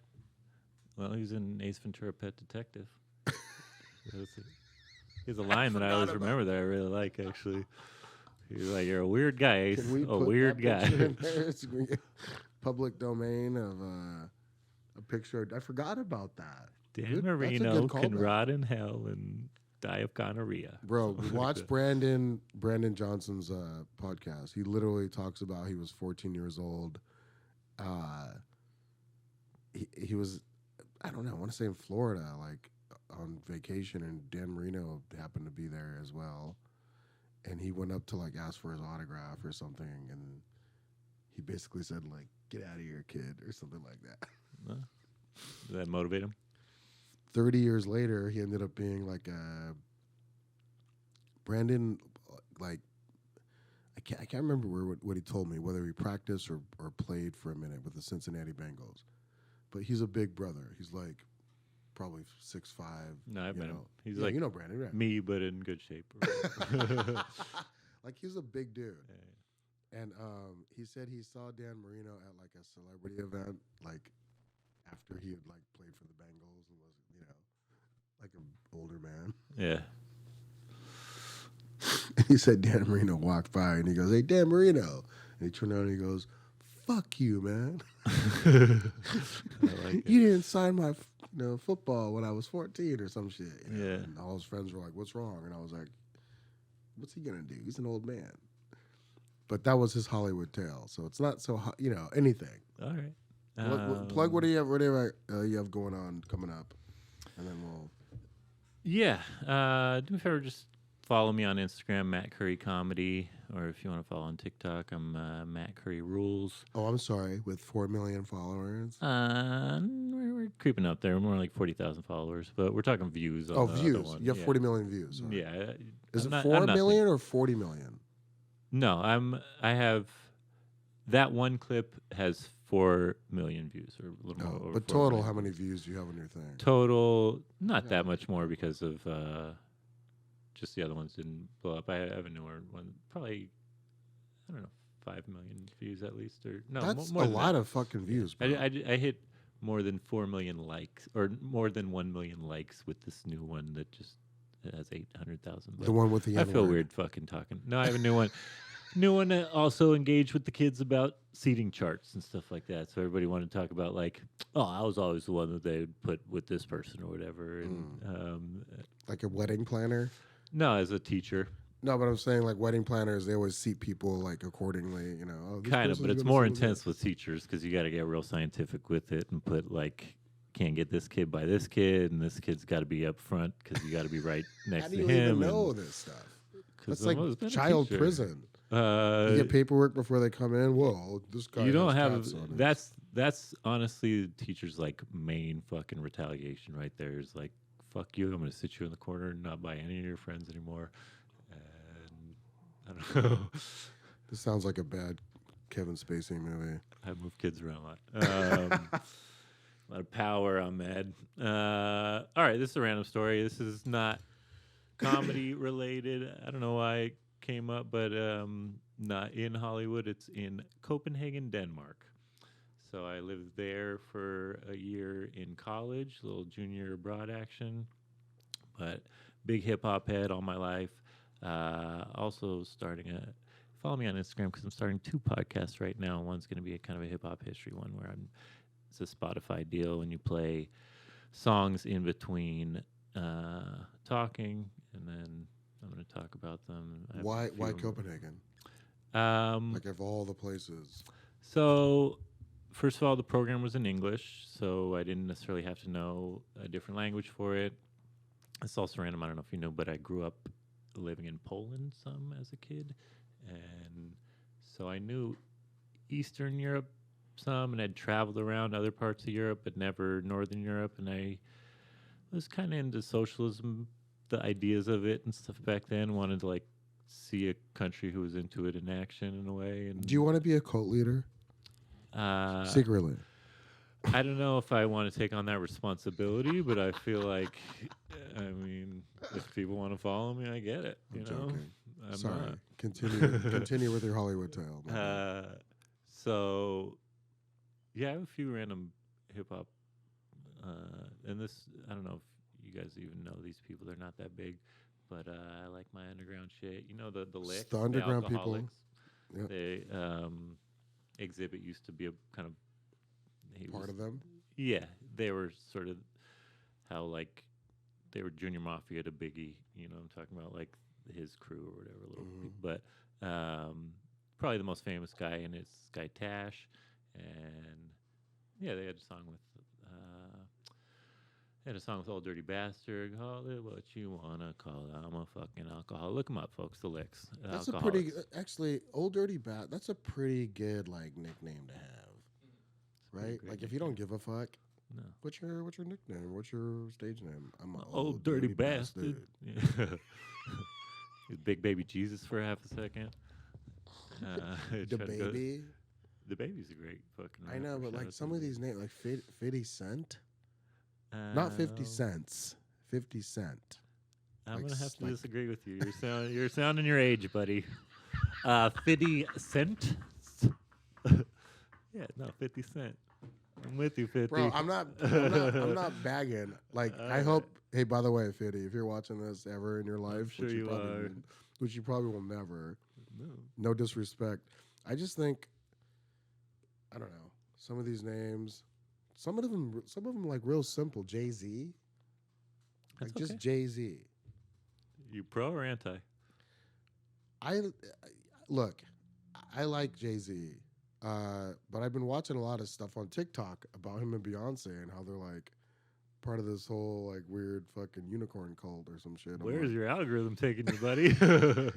S2: Well, he's in Ace Ventura: Pet Detective. He's a line that I always remember that I really like. Actually, he's like, "You're a weird guy, Ace.
S1: Can we
S2: A
S1: put
S2: weird
S1: that
S2: guy."
S1: picture in there? It's public domain of a picture. I forgot about that.
S2: Dan
S1: That's a
S2: Marino
S1: good
S2: can
S1: callback.
S2: rot in hell and die of gonorrhea.
S1: Bro,
S2: Something like
S1: watch
S2: that.
S1: Brandon Johnson's podcast. He literally talks about he was 14 years old. Uh, he was, I don't know, I want to say in Florida, like on vacation, and Dan Marino happened to be there as well. And he went up to like ask for his autograph or something, and he basically said like, "Get out of here, kid," or something like that.
S2: Huh? Does that motivate him?
S1: 30 years later, he ended up being like a Brandon, like I can't remember what he told me, whether he practiced or played for a minute with the Cincinnati Bengals. But he's a big brother. He's like probably 6'5".
S2: No, I've
S1: You
S2: met him.
S1: know,
S2: He's
S1: yeah,
S2: like
S1: you know Brandon, right?
S2: me, but in good shape.
S1: Like he's a big dude.
S2: Yeah.
S1: And he said he saw Dan Marino at like a celebrity event, like after he had like played for the Bengals and was, you know, like an older man.
S2: Yeah.
S1: He said Dan Marino walked by and he goes, "Hey, Dan Marino," and he turned around and he goes, "Fuck you, man!
S2: I like it.
S1: You didn't sign my football when I was 14 or some shit."
S2: Yeah.
S1: And all his friends were like, "What's wrong?" And I was like, "What's he gonna do? He's an old man." But that was his Hollywood tale, so it's not so anything.
S2: All right.
S1: Plug what do you have? Whatever you have going on coming up, and then we'll.
S2: Yeah. Do me a favor, just follow me on Instagram, Matt Curry Comedy, or if you want to follow on TikTok, I'm Matt Curry Rules.
S1: Oh, I'm sorry. With 4 million followers.
S2: We're creeping up there. We're more like 40,000 followers, but we're talking views. On
S1: Oh,
S2: the
S1: views.
S2: Other one.
S1: You have
S2: Yeah.
S1: 40 million views. Sorry.
S2: Yeah.
S1: Is
S2: I'm
S1: it
S2: not-
S1: 4
S2: I'm not
S1: million or 40 million?
S2: No, I have that one clip has 4 million views or a little more.
S1: No.
S2: Over
S1: But
S2: 4
S1: total,
S2: million
S1: how many
S2: views.
S1: views do you have on your thing?
S2: Total, not that much more because of just the other ones didn't blow up. I have a newer one, probably I don't know, 5 million views at least, or no,
S1: That's
S2: more
S1: a
S2: than
S1: lot
S2: that.
S1: of fucking views, bro.
S2: I hit more than 4 million likes, or more than 1 million likes with this new one that just has 800,000.
S1: The one with the
S2: I feel
S1: N-word.
S2: weird fucking talking. No, I have a new one. New one that also engaged with the kids about seating charts and stuff like that. So everybody wanted to talk about like, oh, I was always the one that they would put with this person or whatever. And
S1: Like a wedding planner?
S2: no, as a teacher,
S1: No, but I'm saying like wedding planners, they always seat people like accordingly, you know. Oh, this
S2: kind of,
S1: person's
S2: but it's
S1: gonna
S2: more
S1: sit with
S2: intense
S1: this.
S2: with teachers because you got to get real scientific with it and put like, can't get this kid by this kid, and this kid's got to be up front because you got to be right next
S1: How do
S2: to
S1: you
S2: him.
S1: even know this stuff?
S2: 'Cause
S1: That's
S2: I've always
S1: like
S2: been a
S1: child
S2: teacher.
S1: prison. You get paperwork before they come in. Whoa, this guy.
S2: You don't
S1: has
S2: have
S1: tats on his-
S2: that's honestly the teacher's like main fucking retaliation right there is like, fuck you, I'm gonna sit you in the corner and not buy any of your friends anymore. And I don't know.
S1: This sounds like a bad Kevin Spacey movie.
S2: I move kids around a lot. A lot of power. I'm mad. All right, this is a random story. This is not comedy related. I don't know why it came up, but not in Hollywood. It's in Copenhagen, Denmark. So I lived there for a year in college, little junior abroad action. But big hip hop head all my life. Also follow me on Instagram because I'm starting 2 podcasts right now. One's going to be a kind of a hip hop history one where it's a Spotify deal and you play songs in between talking, and then I'm going to talk about them. I have a
S1: Why
S2: few-
S1: Copenhagen?
S2: Um,
S1: Like of all the places.
S2: so, first of all, the program was in English, so I didn't necessarily have to know a different language for it. It's also random. I don't know if you know, but I grew up living in Poland some as a kid, and so I knew Eastern Europe some, and I'd traveled around other parts of Europe, but never Northern Europe. And I was kind of into socialism, the ideas of it and stuff back then. Wanted to like see a country who was into it in action in a way. And
S1: Do you want to be a cult leader? Secretly.
S2: I don't know if I want to take on that responsibility, but I feel like, I mean, if people want to follow me, I get it. You
S1: I'm
S2: know,
S1: joking.
S2: I'm
S1: Sorry.
S2: not.
S1: Continue with your Hollywood tale. my bad.
S2: So, yeah, I have a few random hip hop, and this I don't know if you guys even know these people. They're not that big, but I like my underground shit. You know the licks,
S1: The underground people.
S2: alcoholics?
S1: Yep.
S2: They Exhibit used to be a kind of
S1: Part of them.
S2: Yeah, they were sort of how like they were Junior Mafia to Biggie. You know, I'm talking about like his crew or whatever. But probably the most famous guy in it is this guy Tash, and yeah, they had a song with. They had a song with Old Dirty Bastard. Call it what you wanna call it. I'm a fucking alcoholic. Look them up, folks. The Licks.
S1: That's a pretty
S2: Alcoholics.
S1: actually Old Dirty Bat. That's a pretty good like nickname to have, right?
S2: great
S1: Like if you don't give a fuck,
S2: No.
S1: what's your nickname? What's your stage name? I'm an
S2: Old dirty bastard. Yeah. He was Big Baby Jesus for half a second.
S1: The
S2: Tried to go-
S1: baby.
S2: The baby's a great fucking.
S1: I know,
S2: rapper.
S1: but
S2: Shout
S1: like
S2: out
S1: some
S2: to
S1: of
S2: the
S1: these names, like 50 Cent,
S2: baby.
S1: not 50 cents, 50 Cent.
S2: I'm
S1: Like
S2: gonna have to
S1: like-
S2: disagree with you. You're sounding your age, buddy. 50 Cent. Yeah, no, 50 Cent. I'm with you, 50.
S1: Bro, I'm not bagging. Like I hope. Hey, by the way, 50, if you're watching this ever in your life,
S2: sure you are.
S1: which you probably will never.
S2: No.
S1: No disrespect. I just think, I don't know, some of these names, some of them like real simple. Jay-Z,
S2: That's
S1: like just
S2: okay.
S1: Jay-Z.
S2: You pro or anti?
S1: I look, I like Jay-Z, but I've been watching a lot of stuff on TikTok about him and Beyonce and how they're like part of this whole like weird fucking unicorn cult or some shit. I'm
S2: Where's
S1: like,
S2: your algorithm taking you, buddy?
S1: bro?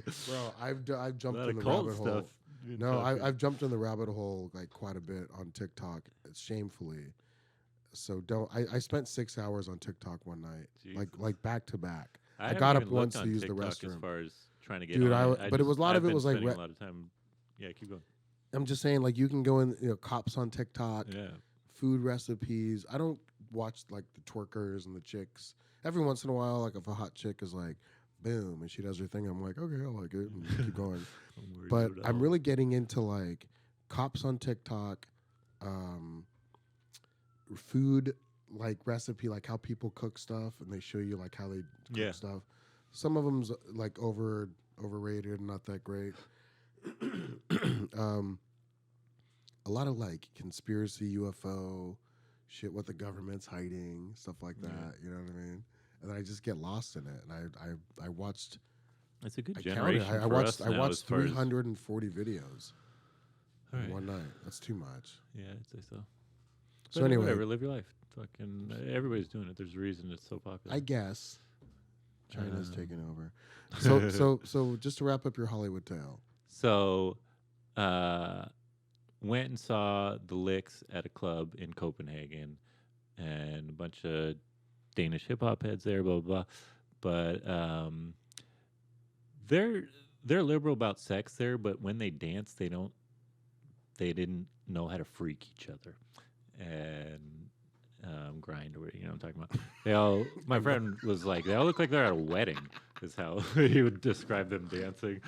S1: I've jumped
S2: lot
S1: in
S2: of
S1: the
S2: cult
S1: rabbit hole.
S2: stuff. You're
S1: No,
S2: talking.
S1: I've jumped in the rabbit hole like quite a bit on TikTok, shamefully. So don't. I spent 6 hours on TikTok one night,
S2: Jesus.
S1: like back to back. I
S2: haven't
S1: got
S2: even
S1: up once
S2: looked
S1: to
S2: on
S1: use the
S2: TikTok
S1: restroom.
S2: As far as trying to get
S1: Dude,
S2: on
S1: but it was a lot
S2: I've
S1: of it
S2: been
S1: was like
S2: spending a lot of time. Yeah, keep going.
S1: I'm just saying, like you can go in, cops on TikTok,
S2: Yeah.
S1: food recipes. I don't watch like the twerkers and the chicks. Every once in a while, like if a hot chick is like, boom, and she does her thing, I'm like, okay, I like it, and keep going.
S2: Don't worry
S1: But
S2: about it
S1: I'm
S2: all.
S1: really getting into like cops on TikTok, food like recipe, like how people cook stuff, and they show you like how they cook
S2: Yeah.
S1: stuff. Some of them's like overrated, not that great. A lot of like conspiracy UFO shit, what the government's hiding, stuff like that. You know what I mean? And I just get lost in it. And I watched.
S2: It's a good
S1: I counted.
S2: generation.
S1: I
S2: for
S1: watched.
S2: us
S1: I
S2: now
S1: watched
S2: as far as-
S1: 340 videos
S2: All
S1: in
S2: right.
S1: one night. That's too much.
S2: Yeah, I'd say so.
S1: So
S2: But
S1: anyway,
S2: whatever, live your life. Fucking everybody's doing it. There's a reason it's so popular.
S1: I guess China's taking over. So just to wrap up your Hollywood tale.
S2: So, went and saw the Licks at a club in Copenhagen, and a bunch of Danish hip hop heads there, blah blah blah. But they're liberal about sex there, but when they dance, they didn't know how to freak each other and grind or whatever, you know what I'm talking about. They all, my friend was like, they all look like they're at a wedding, is how he would describe them dancing.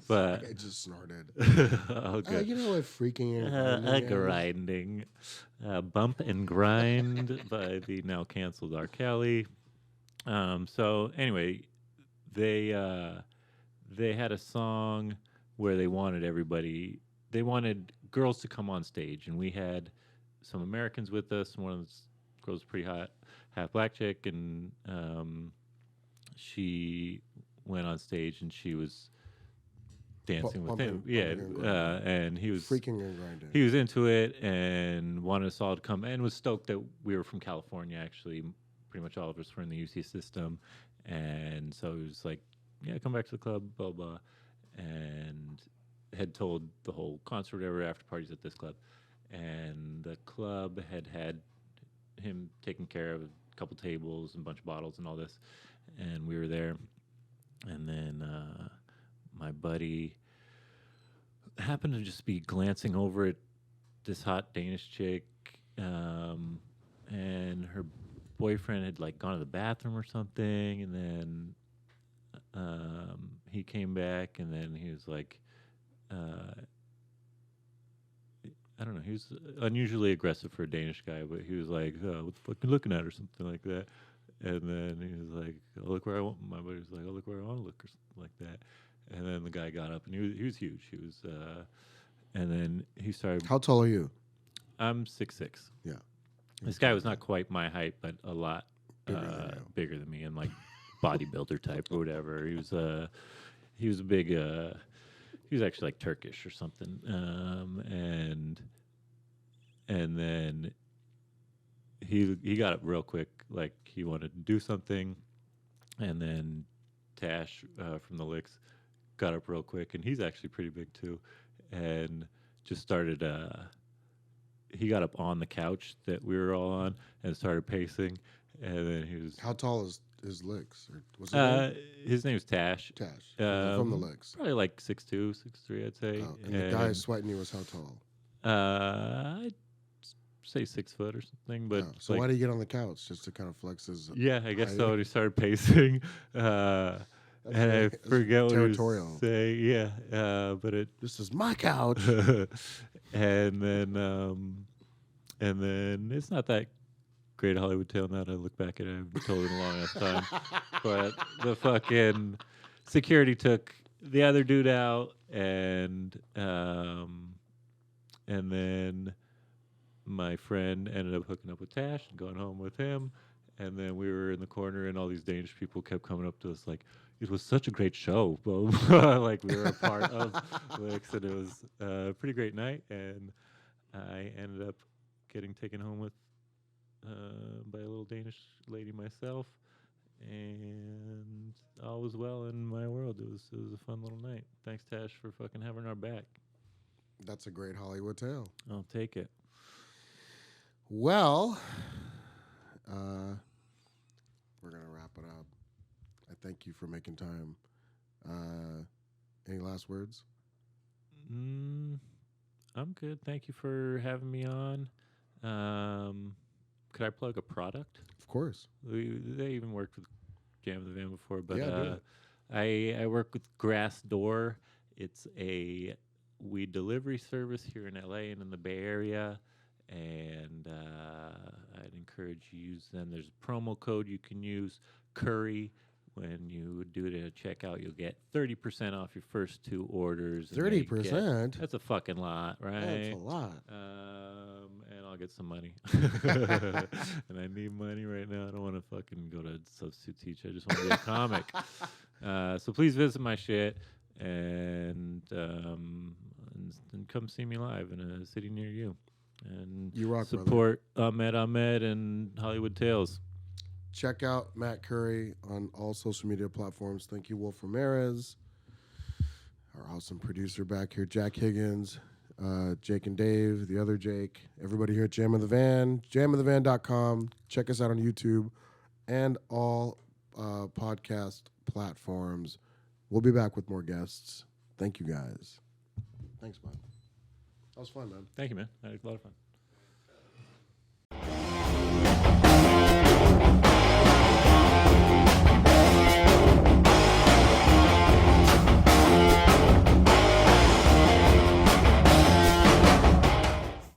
S2: But
S1: I just snorted.
S2: oh, good.
S1: You know what freaking and grinding is?
S2: Grinding, bump and grind by the now canceled R. Kelly. So anyway, they had a song where they wanted girls to come on stage, and we had some Americans with us. One of those girls was pretty hot, half black chick, and she went on stage and she was dancing with him.
S1: Pumping
S2: Yeah,
S1: and grinding.
S2: and he was
S1: Freaking and grinding.
S2: he was into it and wanted us all to come, and was stoked that we were from California. Actually, pretty much all of us were in the UC system, and so he was like, "Yeah, come back to the club, blah blah," and had told the whole concert, whatever, after parties at this club, and the club had him taking care of a couple tables and a bunch of bottles and all this, and we were there, and then my buddy happened to just be glancing over at this hot Danish chick, and her boyfriend had like gone to the bathroom or something, and then he came back, and then he was like, I don't know, he was unusually aggressive for a Danish guy, but he was like, oh, what the fuck you looking at, or something like that. And then he was like, oh, look where I want. My buddy was like, oh, look where I want to look, or something like that. And then the guy got up, and he was huge. He was, and then he started.
S1: How tall are you?
S2: I'm 6'6".
S1: Yeah.
S2: This guy was not quite my height, but a lot
S1: Bigger than you.
S2: bigger than me, and like bodybuilder type or whatever. He was a big. He was actually like Turkish or something, and then he got up real quick, like he wanted to do something, and then Tash from the Licks got up real quick, and he's actually pretty big too, and just started. He got up on the couch that we were all on and started pacing, and then he was.
S1: How tall is Licks? Or was it
S2: His name's Tash.
S1: Tash from the Licks?
S2: Probably like 6'2", 6'3", I'd say.
S1: Oh, and the guy sweating you was how tall?
S2: I'd say 6 foot or something. But
S1: so why did he get on the couch? Just to kind of flex his.
S2: Yeah, I guess so. And he started pacing. And I forget what he was saying. Yeah, but it.
S1: This is my couch.
S2: and then it's not that great Hollywood tale now that I look back at it. I've told it a long ass time. But the fucking security took the other dude out, and then my friend ended up hooking up with Tash and going home with him. And then we were in the corner, and all these Danish people kept coming up to us like, "It was such a great show," like we were a part of Licks, and it was a pretty great night. And I ended up getting taken home with by a little Danish lady myself, and all was well in my world. It was a fun little night. Thanks, Tash, for fucking having our back.
S1: That's a great Hollywood tale.
S2: I'll take it.
S1: Well, we're going to wrap it up. I thank you for making time. Any last words?
S2: I'm good. Thank you for having me on. Could I plug a product?
S1: Of course.
S2: They even worked with Jam the Van before, but
S1: yeah,
S2: I work with Grass Door. It's a weed delivery service here in LA and in the Bay Area. And I'd encourage you to use them. There's a promo code you can use, Curry. When you do it at checkout, you'll get 30% off your first 2 orders.
S1: 30%?
S2: That's a fucking lot, right?
S1: That's a lot.
S2: And I'll get some money. And I need money right now. I don't want to fucking go to substitute teach. I just want to be a comic. So please visit my shit and come see me live in a city near you. And
S1: you rock,
S2: support Ahmed Ahmed and Hollywood Tales.
S1: Check out Matt Curry on all social media platforms. Thank you, Wolf Ramirez, our awesome producer back here, Jack Higgins, Jake and Dave, the other Jake, everybody here at Jam of the Van, jamofthevan.com. Check us out on YouTube and all podcast platforms. We'll be back with more guests. Thank you, guys. Thanks, man. That was fun, man.
S2: Thank you, man. That was a lot of fun.